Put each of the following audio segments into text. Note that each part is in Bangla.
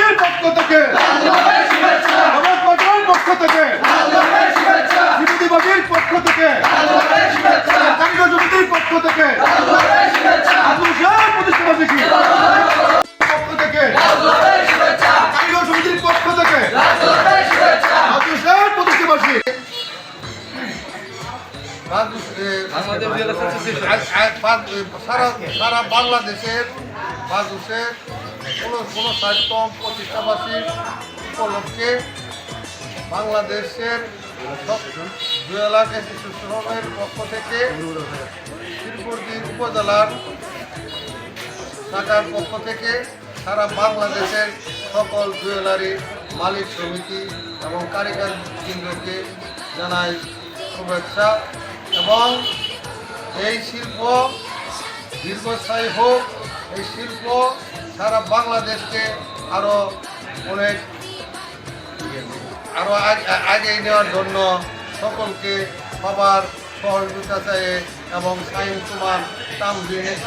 পার্টির পক্ষ থেকে সমাজ পার্টির পক্ষ থেকে বিরোধীবাদীর পক্ষ থেকে জাতীয় সমিতির পক্ষ থেকে আবু সাহেব প্রতিষ্ঠাবাসীকে পক্ষ থেকে জাতীয় সমিতির পক্ষ থেকে আবু সাহেব প্রতিষ্ঠাবাসী সারা বাংলাদেশের বাজুসের 59তম প্রতিষ্ঠাবার্ষিক উপলক্ষে বাংলাদেশের জুয়েলার অ্যাসোসিয়েশনের পক্ষ থেকে শ্রীপুরজি উপজেলার শাখার পক্ষ থেকে সারা বাংলাদেশের সকল জুয়েলারি মালিক সমিতি এবং কারিগর কেন্দ্রকে জানাই শুভেচ্ছা এবং এই শিল্প দীর্ঘস্থায়ী হোক। এই শিল্প সারা বাংলাদেশকে আরও আগিয়ে নেওয়ার জন্য সকলকে সবার সহযোগিতা চাই এবং সাইন সুমান তামবিরের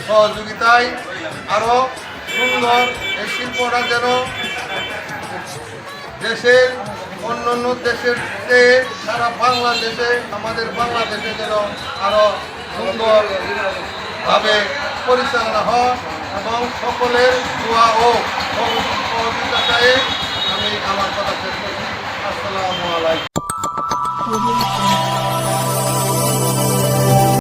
সহযোগিতায় আরও সুন্দর এই শিল্পটা যেন দেশের অন্যান্য দেশের চেয়ে সারা বাংলাদেশে আমাদের বাংলাদেশে যেন আরও সুন্দরভাবে পরিচালনা হয় এবং সকলের দোয়া ও সহযোগিতা চাই আমি আমার কথা শেষ করছি। আসসালামু আলাইকুম।